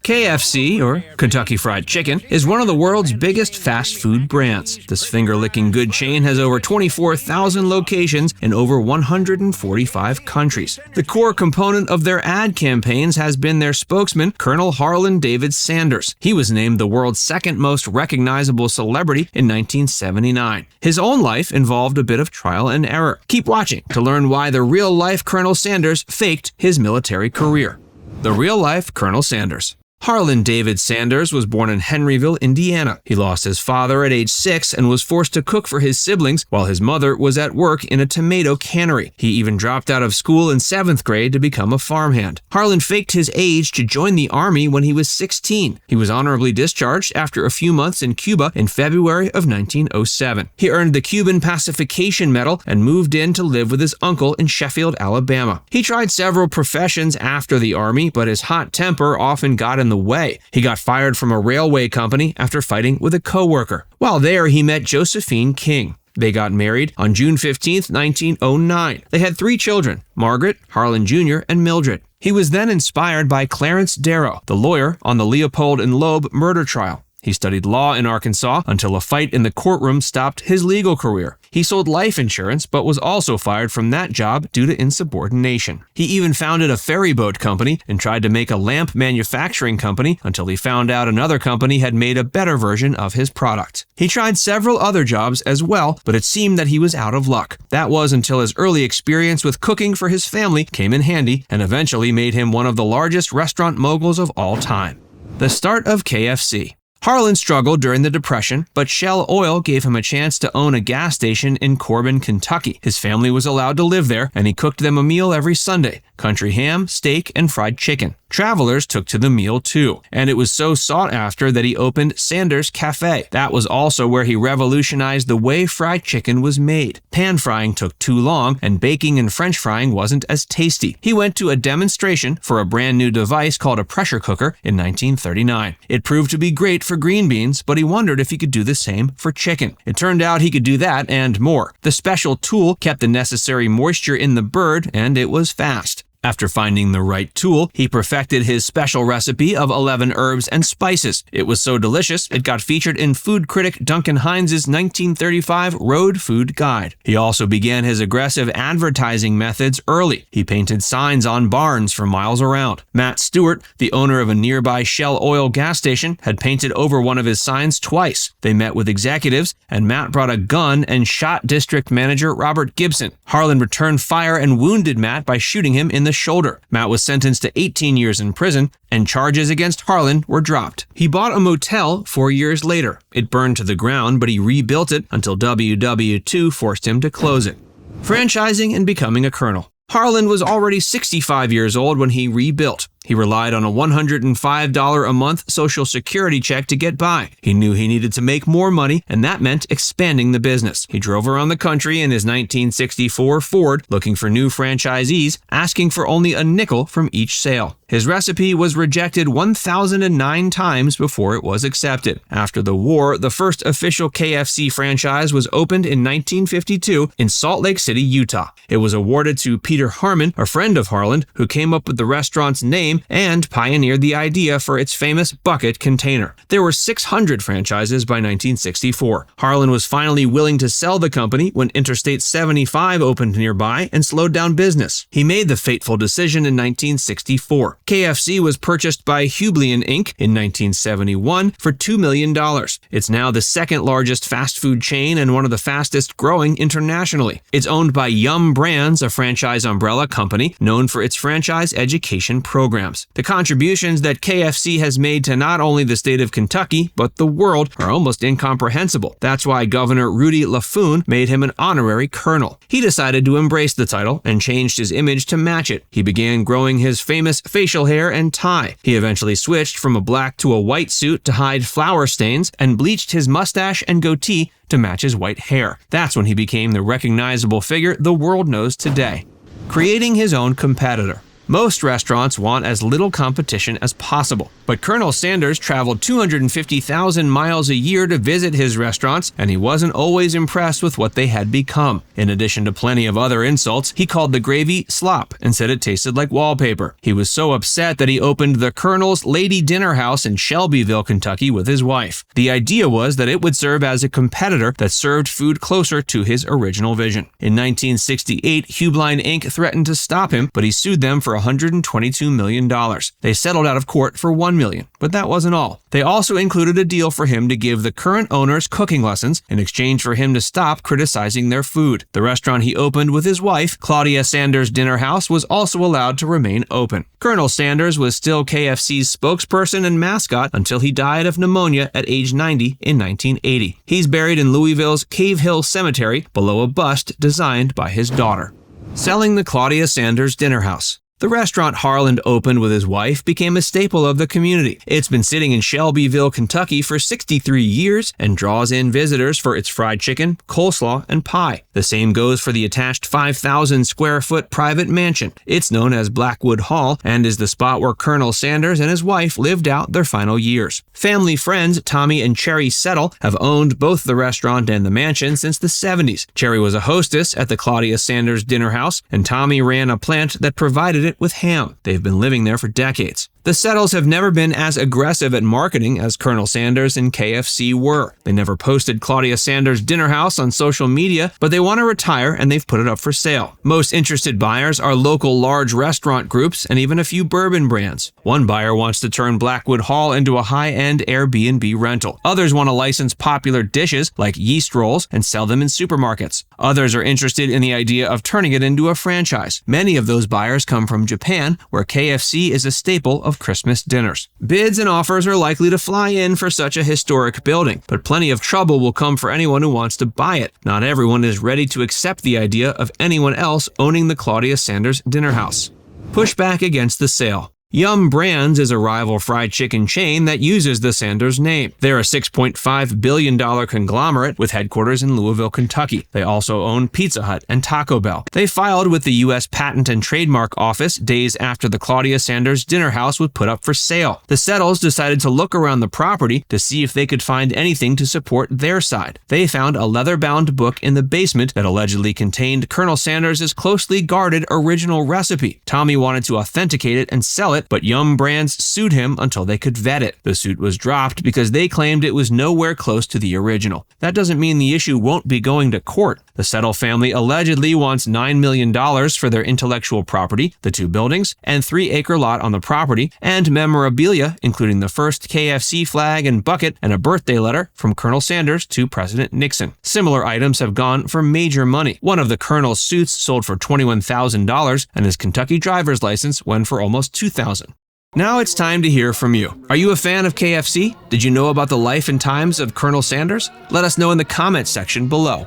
KFC, or Kentucky Fried Chicken, is one of the world's biggest fast food brands. This finger-licking good chain has over 24,000 locations in over 145 countries. The core component of their ad campaigns has been their spokesman, Colonel Harlan David Sanders. He was named the world's second most recognizable celebrity in 1979. His own life involved a bit of trial and error. Keep watching to learn why the real-life Colonel Sanders faked his military career. The real-life Colonel Sanders. Harlan David Sanders was born in Henryville, Indiana. He lost his father at age 6 and was forced to cook for his siblings while his mother was at work in a tomato cannery. He even dropped out of school in 7th grade to become a farmhand. Harlan faked his age to join the Army when he was 16. He was honorably discharged after a few months in Cuba in February of 1907. He earned the Cuban Pacification Medal and moved in to live with his uncle in Sheffield, Alabama. He tried several professions after the Army, but his hot temper often got in the way. He got fired from a railway company after fighting with a coworker. While there, he met Josephine King. They got married on June 15, 1909. They had 3 children, Margaret, Harlan Jr., and Mildred. He was then inspired by Clarence Darrow, the lawyer on the Leopold and Loeb murder trial. He studied law in Arkansas until a fight in the courtroom stopped his legal career. He sold life insurance, but was also fired from that job due to insubordination. He even founded a ferry boat company and tried to make a lamp manufacturing company until he found out another company had made a better version of his product. He tried several other jobs as well, but it seemed that he was out of luck. That was until his early experience with cooking for his family came in handy and eventually made him one of the largest restaurant moguls of all time. The start of KFC. Harlan struggled during the Depression, but Shell Oil gave him a chance to own a gas station in Corbin, Kentucky. His family was allowed to live there, and he cooked them a meal every Sunday: country ham, steak, and fried chicken. Travelers took to the meal too, and it was so sought after that he opened Sanders Cafe. That was also where he revolutionized the way fried chicken was made. Pan frying took too long, and baking and French frying wasn't as tasty. He went to a demonstration for a brand new device called a pressure cooker in 1939. It proved to be great for green beans, but he wondered if he could do the same for chicken. It turned out he could do that and more. The special tool kept the necessary moisture in the bird, and it was fast. After finding the right tool, he perfected his special recipe of 11 herbs and spices. It was so delicious, it got featured in food critic Duncan Hines' 1935 Road Food Guide. He also began his aggressive advertising methods early. He painted signs on barns for miles around. Matt Stewart, the owner of a nearby Shell Oil gas station, had painted over one of his signs twice. They met with executives, and Matt brought a gun and shot district manager Robert Gibson. Harlan returned fire and wounded Matt by shooting him in the shoulder. Matt was sentenced to 18 years in prison, and charges against Harlan were dropped. He bought a motel 4 years later. It burned to the ground, but he rebuilt it until WW2 forced him to close it. Franchising and becoming a colonel. Harlan was already 65 years old when he rebuilt. He relied on a $105 a month Social Security check to get by. He knew he needed to make more money, and that meant expanding the business. He drove around the country in his 1964 Ford looking for new franchisees, asking for only a nickel from each sale. His recipe was rejected 1,009 times before it was accepted. After the war, the first official KFC franchise was opened in 1952 in Salt Lake City, Utah. It was awarded to Peter Harmon, a friend of Harlan, who came up with the restaurant's name and pioneered the idea for its famous bucket container. There were 600 franchises by 1964. Harlan was finally willing to sell the company when Interstate 75 opened nearby and slowed down business. He made the fateful decision in 1964. KFC was purchased by Hublian Inc. in 1971 for $2 million. It's now the second largest fast food chain and one of the fastest growing internationally. It's owned by Yum Brands, a franchise umbrella company known for its franchise education programs. The contributions that KFC has made to not only the state of Kentucky, but the world are almost incomprehensible. That's why Governor Rudy LaFoon made him an honorary colonel. He decided to embrace the title and changed his image to match it. He began growing his famous facial hair and tie. He eventually switched from a black to a white suit to hide flour stains and bleached his mustache and goatee to match his white hair. That's when he became the recognizable figure the world knows today. Creating his own competitor. Most restaurants want as little competition as possible. But Colonel Sanders traveled 250,000 miles a year to visit his restaurants, and he wasn't always impressed with what they had become. In addition to plenty of other insults, he called the gravy slop and said it tasted like wallpaper. He was so upset that he opened the Colonel's Lady Dinner House in Shelbyville, Kentucky with his wife. The idea was that it would serve as a competitor that served food closer to his original vision. In 1968, Hubline Inc. threatened to stop him, but he sued them for $122 million. They settled out of court for $1 million, but that wasn't all. They also included a deal for him to give the current owners cooking lessons in exchange for him to stop criticizing their food. The restaurant he opened with his wife, Claudia Sanders Dinner House, was also allowed to remain open. Colonel Sanders was still KFC's spokesperson and mascot until he died of pneumonia at age 90 in 1980. He's buried in Louisville's Cave Hill Cemetery below a bust designed by his daughter. Selling the Claudia Sanders Dinner House. The restaurant Harland opened with his wife became a staple of the community. It's been sitting in Shelbyville, Kentucky for 63 years and draws in visitors for its fried chicken, coleslaw, and pie. The same goes for the attached 5,000 square foot private mansion. It's known as Blackwood Hall and is the spot where Colonel Sanders and his wife lived out their final years. Family friends Tommy and Cherry Settle have owned both the restaurant and the mansion since the 70s. Cherry was a hostess at the Claudia Sanders Dinner House, and Tommy ran a plant that provided it with ham. They've been living there for decades. The Settles have never been as aggressive at marketing as Colonel Sanders and KFC were. They never posted Claudia Sanders Dinner House on social media, but they want to retire and they've put it up for sale. Most interested buyers are local large restaurant groups and even a few bourbon brands. One buyer wants to turn Blackwood Hall into a high-end Airbnb rental. Others want to license popular dishes like yeast rolls and sell them in supermarkets. Others are interested in the idea of turning it into a franchise. Many of those buyers come from Japan, where KFC is a staple of Christmas dinners. Bids and offers are likely to fly in for such a historic building, but plenty of trouble will come for anyone who wants to buy it. Not everyone is ready to accept the idea of anyone else owning the Claudia Sanders Dinner House. Pushback against the sale. Yum Brands is a rival fried chicken chain that uses the Sanders name. They're a $6.5 billion conglomerate with headquarters in Louisville, Kentucky. They also own Pizza Hut and Taco Bell. They filed with the U.S. Patent and Trademark Office days after the Claudia Sanders Dinner House was put up for sale. The Settles decided to look around the property to see if they could find anything to support their side. They found a leather-bound book in the basement that allegedly contained Colonel Sanders' closely guarded original recipe. Tommy wanted to authenticate it and sell it, but Yum Brands sued him until they could vet it. The suit was dropped because they claimed it was nowhere close to the original. That doesn't mean the issue won't be going to court. The Settle family allegedly wants $9 million for their intellectual property, the 2 buildings, and 3-acre lot on the property, and memorabilia, including the first KFC flag and bucket and a birthday letter from Colonel Sanders to President Nixon. Similar items have gone for major money. One of the Colonel's suits sold for $21,000, and his Kentucky driver's license went for almost $2,000. Now it's time to hear from you. Are you a fan of KFC? Did you know about the life and times of Colonel Sanders? Let us know in the comments section below.